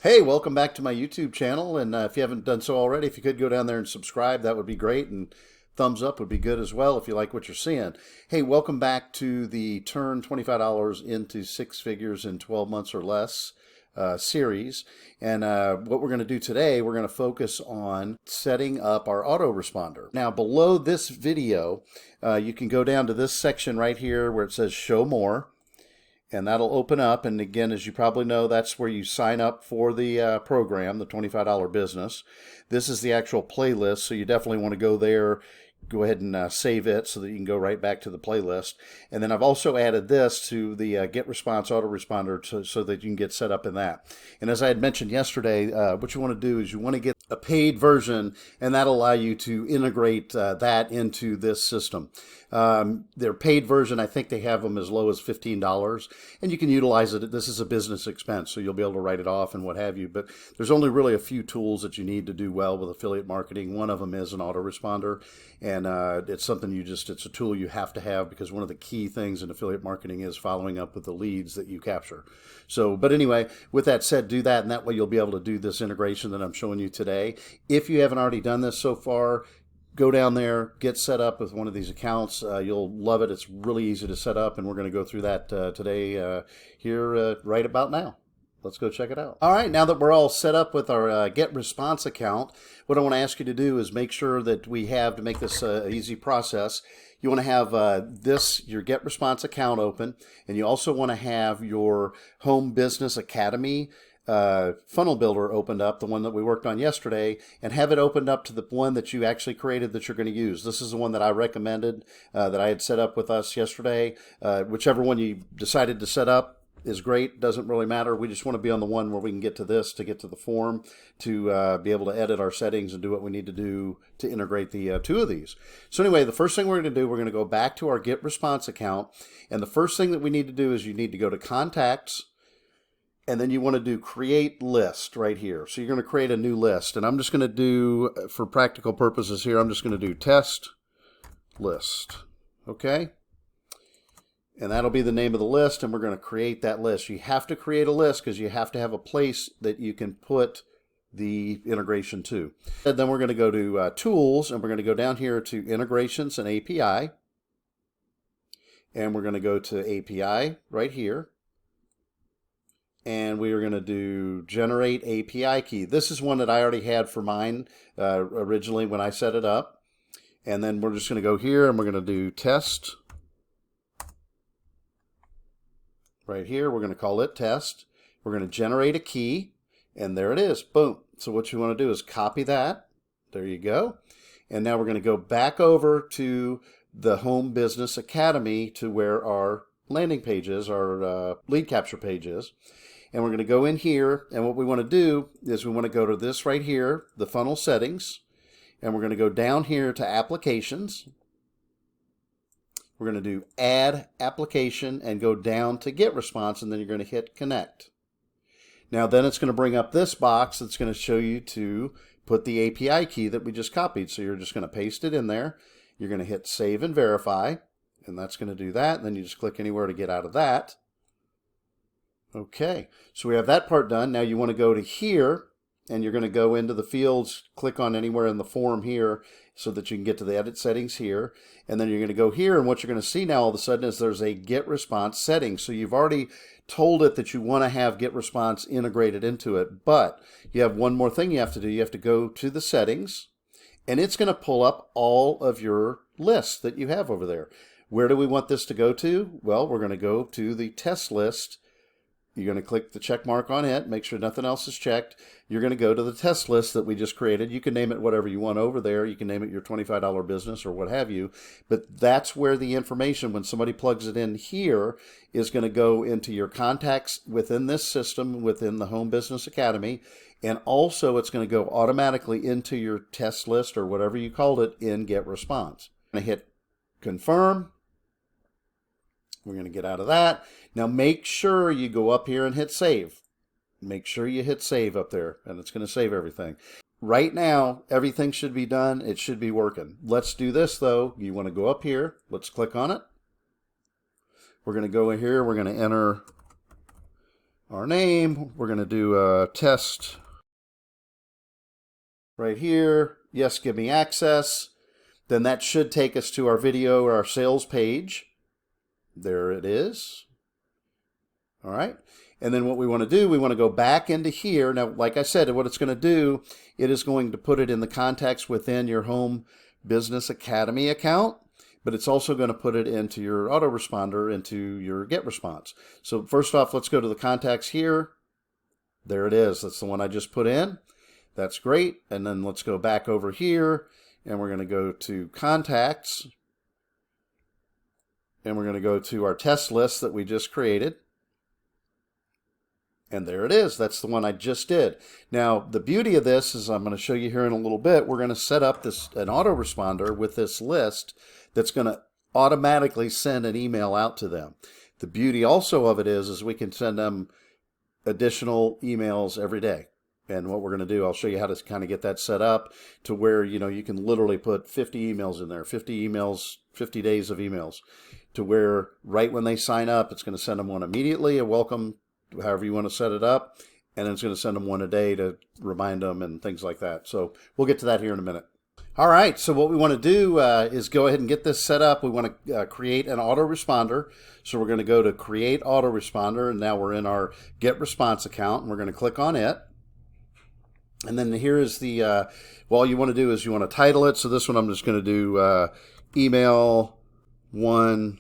Hey, welcome back to my YouTube channel. And if you haven't done so already, if you could go down there and subscribe, that would be great. And thumbs up would be good as well if you like what you're seeing. Hey, welcome back to the Turn $25 into Six Figures in 12 Months or Less series. And what we're going to do today, we're going to focus on setting up our autoresponder. Now, below this video, you can go down to this section right here where it says Show More. And that'll open up, and again, as you probably know, that's where you sign up for the program, the $25 business. This is the actual playlist, so you definitely want to go there, go ahead and save it so that you can go right back to the playlist. And then I've also added this to the GetResponse Autoresponder so that you can get set up in that. And as I had mentioned yesterday, what you want to do is you want to get a paid version, and that'll allow you to integrate that into this system. Their paid version, I think they have them as low as $15, and you can utilize it. This is a business expense, so you'll be able to write it off and what have you. But there's only really a few tools that you need to do well with affiliate marketing. One of them is an autoresponder, and it's something it's a tool you have to have because one of the key things in affiliate marketing is following up with the leads that you capture. So, but anyway, with that said, do that, and that way you'll be able to do this integration that I'm showing you today. If you haven't already done this so far, go down there, get set up with one of these accounts. You'll love it. It's really easy to set up, and we're going to go through that today here right about now. Let's go check it out. All right, now that we're all set up with our GetResponse account, what I want to ask you to do is make sure that we have, to make this an easy process, you want to have your GetResponse account open, and you also want to have your Home Business Academy funnel builder opened up, the one that we worked on yesterday, and have it opened up to the one that you actually created that you're going to use. This is the one that I recommended that I had set up with us yesterday. Whichever one you decided to set up is great. Doesn't really matter. We just want to be on the one where we can get to this, to get to the form, to be able to edit our settings and do what we need to do to integrate the two of these. So anyway, the first thing we're going to do, we're going to go back to our GetResponse account, and the first thing that we need to do is you need to go to Contacts, and then you want to do Create List right here. So you're going to create a new list. And I'm just going to do, for practical purposes here, I'm just going to do Test List. Okay? And that'll be the name of the list, and we're going to create that list. You have to create a list because you have to have a place that you can put the integration to. And then we're going to go to Tools, and we're going to go down here to Integrations and API. And we're going to go to API right here. And we are going to do Generate API Key. This is one that I already had for mine originally when I set it up. And then we're just going to go here and we're going to do Test. Right here, we're going to call it Test. We're going to generate a key, and there it is. Boom. So what you want to do is copy that. There you go. And now we're going to go back over to the Home Business Academy to where our landing page is, our lead capture page is. And we're going to go in here, and what we want to do is we want to go to this right here, the funnel settings, and we're going to go down here to applications. We're going to do add application and go down to GetResponse, and then you're going to hit connect. Now then it's going to bring up this box that's going to show you to put the API key that we just copied. So you're just going to paste it in there. You're going to hit save and verify, and that's going to do that. And then you just click anywhere to get out of that. Okay, so we have that part done. Now you want to go to here, and you're going to go into the fields, click on anywhere in the form here so that you can get to the edit settings here. And then you're going to go here, and what you're going to see now all of a sudden is there's a GetResponse setting. So you've already told it that you want to have GetResponse integrated into it, but you have one more thing you have to do. You have to go to the settings, and it's going to pull up all of your lists that you have over there. Where do we want this to go to? Well, we're going to go to the test list. You're going to click the check mark on it, make sure nothing else is checked. You're going to go to the test list that we just created. You can name it whatever you want over there. You can name it your $25 business or what have you. But that's where the information, when somebody plugs it in here, is going to go into your contacts within this system, within the Home Business Academy. And also it's going to go automatically into your test list or whatever you called it in GetResponse. I'm going to hit confirm. We're going to get out of that. Now make sure you go up here and hit save. Make sure you hit save up there, and it's going to save everything. Right now, everything should be done. It should be working. Let's do this though. You want to go up here. Let's click on it. We're going to go in here. We're going to enter our name. We're going to do a test right here. Yes, give me access. Then that should take us to our video or our sales page. There it is. All right. And then what we want to do, we want to go back into here. Now, like I said, what it's going to do, it is going to put it in the contacts within your Home Business Academy account, but it's also going to put it into your autoresponder, into your GetResponse. So first off, let's go to the contacts here. There it is. That's the one I just put in. That's great. And then let's go back over here, and we're going to go to contacts, and we're going to go to our test list that we just created. And there it is. That's the one I just did. Now, the beauty of this is I'm going to show you here in a little bit. We're going to set up an autoresponder with this list that's going to automatically send an email out to them. The beauty also of it is we can send them additional emails every day. And what we're going to do, I'll show you how to kind of get that set up to where, you can literally put 50 emails in there, 50 emails, 50 days of emails, to where right when they sign up, it's going to send them one immediately, a welcome, however you want to set it up, and then it's going to send them one a day to remind them and things like that. So we'll get to that here in a minute. All right, so what we want to do is go ahead and get this set up. We want to create an autoresponder. So we're going to go to Create Autoresponder, and now we're in our GetResponse account, and we're going to click on it. And then here is the, well, all you want to do is you want to title it. So this one I'm just going to do email one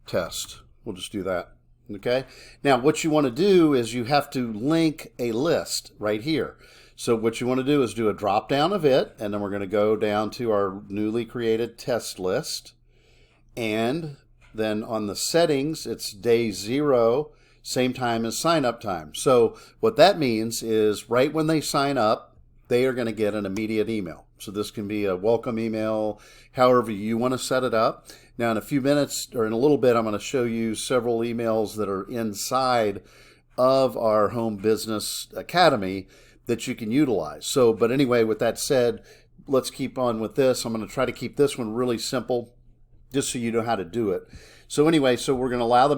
test. We'll just do that. Okay. Now what you want to do is you have to link a list right here. So what you want to do is do a drop down of it, and then we're going to go down to our newly created test list. And then on the settings, it's day 0, same time as sign up time. So what that means is right when they sign up, they are going to get an immediate email. So this can be a welcome email, however you want to set it up. Now in a few minutes, or in a little bit, I'm going to show you several emails that are inside of our Home Business Academy that you can utilize. So, but anyway, with that said, let's keep on with this. I'm going to try to keep this one really simple, just so you know how to do it. So anyway, so we're going to allow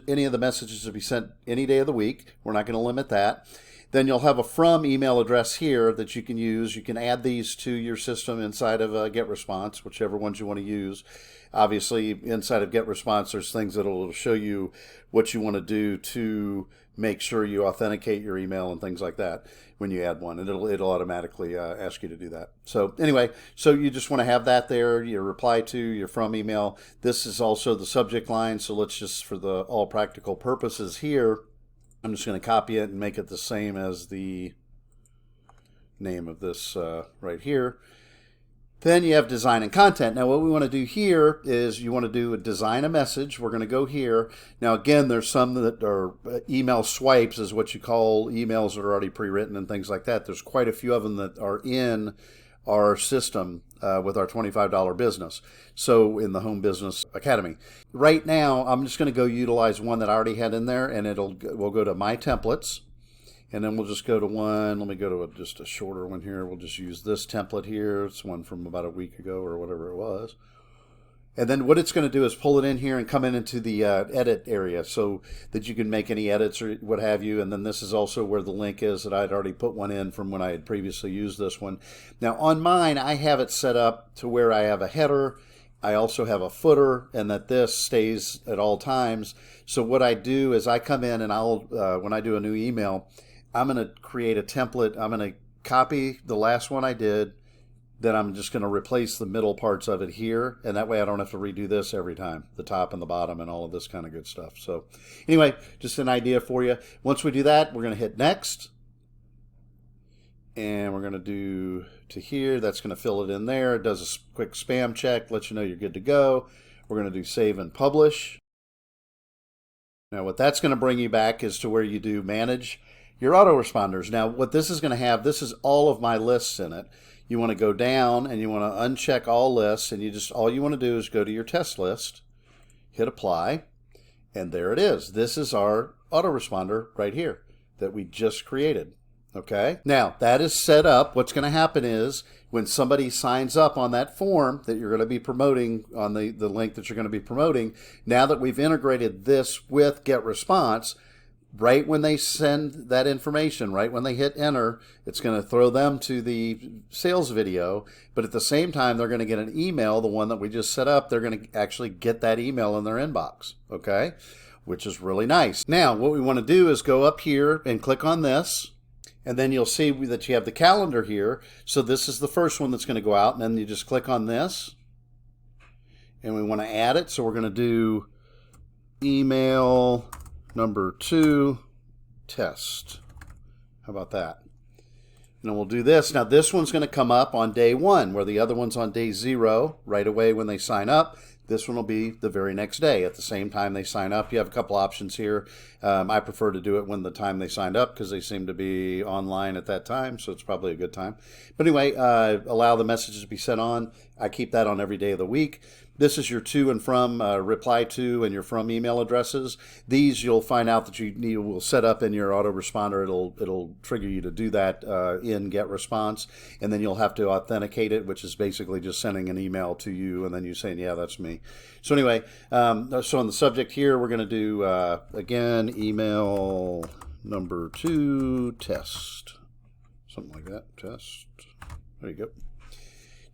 any of the messages to be sent any day of the week. We're not going to limit that. Then you'll have a from email address here that you can use. You can add these to your system inside of GetResponse, whichever ones you want to use. Obviously, inside of GetResponse, there's things that will show you what you want to do to make sure you authenticate your email and things like that when you add one, and it'll automatically ask you to do that. So anyway, so you just want to have that there, your reply to, your from email. This is also the subject line, so let's just, for the all practical purposes here, I'm just going to copy it and make it the same as the name of this right here. Then you have design and content. Now what we want to do here is you want to do design a message. We're going to go here. Now again, there's some that are email swipes, is what you call emails that are already pre-written and things like that. There's quite a few of them that are in our system with our $25 business. So in the Home Business Academy. Right now, I'm just going to go utilize one that I already had in there, and we'll go to My Templates. And then we'll just go to one. Let me go to just a shorter one here. We'll just use this template here. It's one from about a week ago or whatever it was. And then what it's going to do is pull it in here and come into the edit area so that you can make any edits or what have you. And then this is also where the link is that I'd already put one in from when I had previously used this one. Now on mine, I have it set up to where I have a header. I also have a footer, and that this stays at all times. So what I do is I come in and I'll, when I do a new email, I'm going to create a template. I'm going to copy the last one I did. Then I'm just going to replace the middle parts of it here. And that way I don't have to redo this every time, the top and the bottom and all of this kind of good stuff. So anyway, just an idea for you. Once we do that, we're going to hit next. And we're going to do to here. That's going to fill it in there. It does a quick spam check, lets you know you're good to go. We're going to do save and publish. Now what that's going to bring you back is to where you do manage your autoresponders. Now what this is going to have, this is all of my lists in it. You want to go down and you want to uncheck all lists, and all you want to do is go to your test list, hit apply, and there it is. This is our autoresponder right here that we just created. Okay, now that is set up. What's going to happen is when somebody signs up on that form that you're going to be promoting on the link that you're going to be promoting, now that we've integrated this with GetResponse, right when they send that information, right when they hit enter, it's going to throw them to the sales video. But at the same time, they're going to get an email, the one that we just set up. They're going to actually get that email in their inbox, okay, which is really nice. Now, what we want to do is go up here and click on this. And then you'll see that you have the calendar here. So this is the first one that's going to go out. And then you just click on this. And we want to add it. So we're going to do email number 2 test. How about that? And then we'll do this. Now this one's going to come up on day 1, where the other one's on day 0 right away when they sign up. This one will be the very next day at the same time they sign up. You have a couple options here. I prefer to do it when the time they signed up because they seem to be online at that time, so it's probably a good time. But anyway, allow the messages to be sent on. I keep that on every day of the week. This is your to and from, reply to, and your from email addresses. These you'll find out that you will set up in your autoresponder. It'll trigger you to do that in GetResponse, and then you'll have to authenticate it, which is basically just sending an email to you and then you saying, yeah, that's me. So anyway, so on the subject here, we're going to do, again, email number 2 test. Something like that, test. There you go.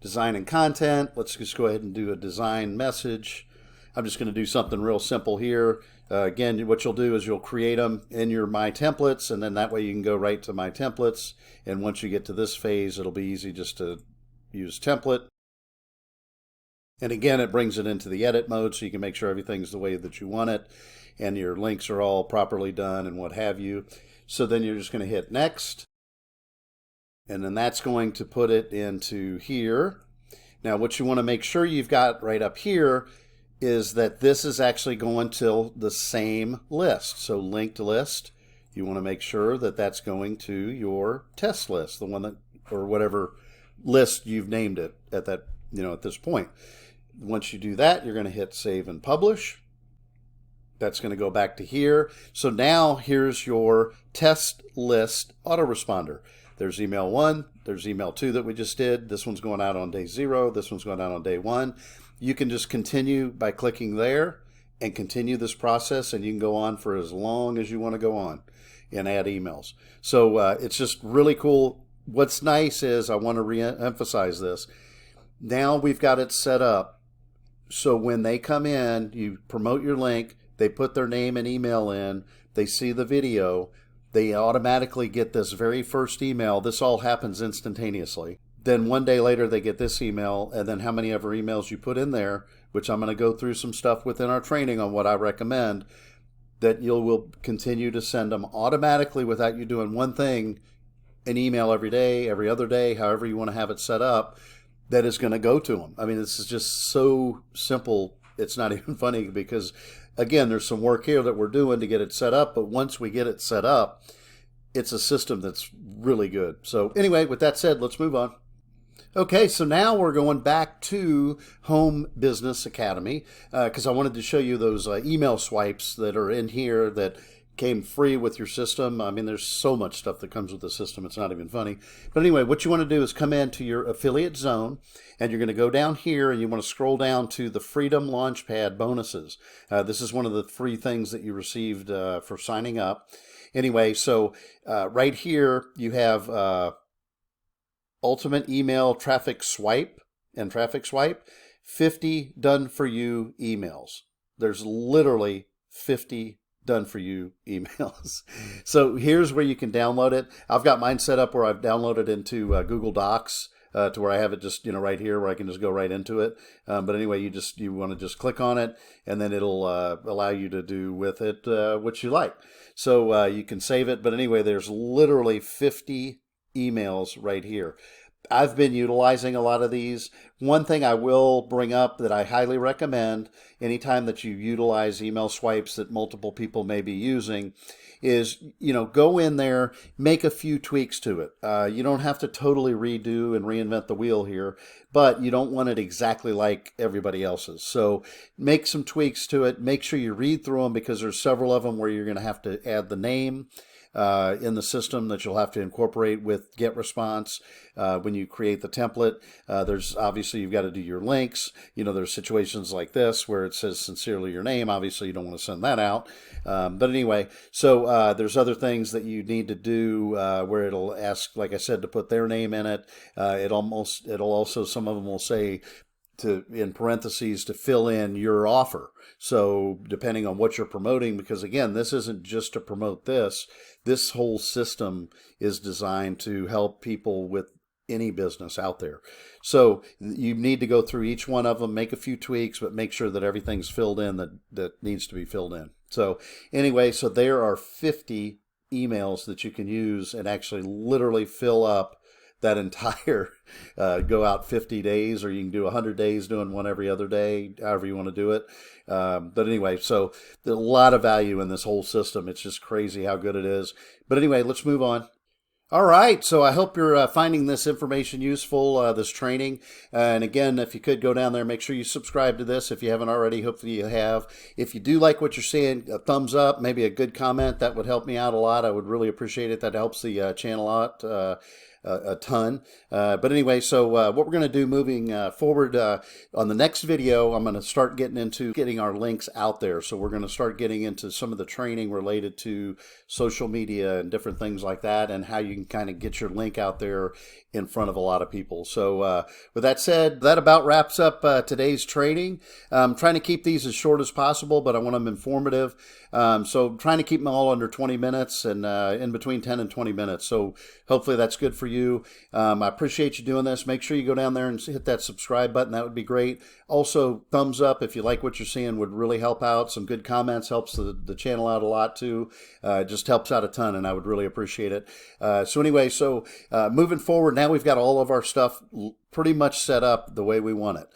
Design and content. Let's just go ahead and do a design message. I'm just going to do something real simple here. Again, what you'll do is you'll create them in your My Templates, and then that way you can go right to My Templates. And once you get to this phase, it'll be easy just to use template. And again, it brings it into the edit mode so you can make sure everything's the way that you want it and your links are all properly done and what have you. So then you're just going to hit next. And then that's going to put it into here. Now, what you want to make sure you've got right up here is that this is actually going to the same list. So linked list, you want to make sure that that's going to your test list, the one that, or whatever list you've named it at that, at this point. Once you do that, you're going to hit save and publish. That's going to go back to here. So now here's your test list autoresponder. There's email 1, there's email 2 that we just did. This one's going out on day 0, this one's going out on day 1. You can just continue by clicking there and continue this process, and you can go on for as long as you want to go on and add emails. So it's just really cool. What's nice is, I want to re-emphasize this, now we've got it set up so when they come in, you promote your link, they put their name and email in, they see the video, they automatically get this very first email. This all happens instantaneously. Then one day later, they get this email, and then how many ever emails you put in there, which I'm going to go through some stuff within our training on what I recommend, that you will continue to send them automatically without you doing one thing, an email every day, every other day, however you want to have it set up, that is going to go to them. I mean, this is just so simple. It's not even funny because, again, there's some work here that we're doing to get it set up, but once we get it set up, it's a system that's really good. So anyway, with that said, let's move on. Okay, so now we're going back to Home Business Academy because I wanted to show you those email swipes that are in here that came free with your system. I mean, there's so much stuff that comes with the system, it's not even funny. But anyway, what you want to do is come into your affiliate zone, and you're going to go down here, and you want to scroll down to the Freedom Launchpad bonuses. This is one of the free things that you received for signing up. Anyway, so right here, you have Ultimate Email Traffic Swipe and Traffic Swipe, 50 done for you emails. There's literally 50 done for you emails. So here's where you can download it. I've got mine set up where I've downloaded into Google Docs to where I have it just right here where I can just go right into it. But anyway, you want to just click on it, and then it'll allow you to do with it what you like. So you can save it. But anyway, there's literally 50 emails right here. I've been utilizing a lot of these. One thing I will bring up that I highly recommend anytime that you utilize email swipes that multiple people may be using is, go in there, make a few tweaks to it. You don't have to totally redo and reinvent the wheel here, but you don't want it exactly like everybody else's. So make some tweaks to it. Make sure you read through them because there's several of them where you're going to have to add the name, in the system that you'll have to incorporate with GetResponse when you create the template. There's obviously you've got to do your links. There's situations like this where it says sincerely your name. Obviously, you don't want to send that out. But anyway, so there's other things that you need to do where it'll ask, like I said, to put their name in it. It'll also, some of them will say in parentheses to fill in your offer. So depending on what you're promoting, because again, this isn't just to promote this whole system is designed to help people with any business out there. So you need to go through each one of them, make a few tweaks, but make sure that everything's filled in that needs to be filled in. So anyway, so there are 50 emails that you can use and actually literally fill up that entire go out 50 days, or you can do 100 days doing one every other day, however you want to do it. But anyway, so there's a lot of value in this whole system. It's just crazy how good it is. But anyway, let's move on. All right, so I hope you're finding this information useful, this training. And again, if you could go down there, make sure you subscribe to this if you haven't already. Hopefully you have. If you do like what you're seeing, a thumbs up, maybe a good comment, that would help me out a lot. I would really appreciate it. That helps the channel out a ton. But anyway, so what we're going to do moving forward on the next video, I'm going to start getting our links out there. So we're going to start getting into some of the training related to social media and different things like that, and how you can kind of get your link out there in front of a lot of people. So with that said, that about wraps up today's training. I'm trying to keep these as short as possible, but I want them informative. So I'm trying to keep them all under 20 minutes and in between 10 and 20 minutes. So hopefully that's good for you. I appreciate you doing this. Make sure you go down there and hit that subscribe button. That would be great. Also, thumbs up if you like what you're seeing would really help out. Some good comments helps the channel out a lot too. It just helps out a ton, and I would really appreciate it. So anyway, so moving forward, now we've got all of our stuff pretty much set up the way we want it.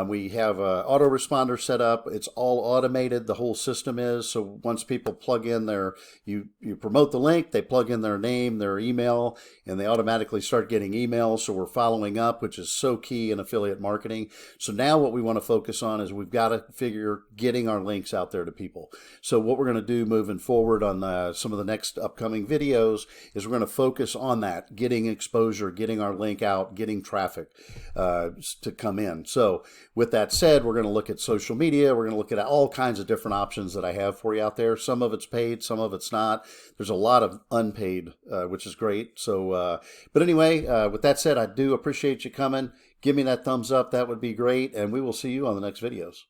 We have an autoresponder set up. It's all automated. The whole system is. So once people plug in you promote the link, they plug in their name, their email, and they automatically start getting emails. So we're following up, which is so key in affiliate marketing. So now what we want to focus on is we've got to figure getting our links out there to people. So what we're going to do moving forward on some of the next upcoming videos is we're going to focus on that, getting exposure, getting our link out, getting traffic to come in. So with that said, we're going to look at social media. We're going to look at all kinds of different options that I have for you out there. Some of it's paid, some of it's not. There's a lot of unpaid, which is great. So, but anyway, with that said, I do appreciate you coming. Give me that thumbs up. That would be great. And we will see you on the next videos.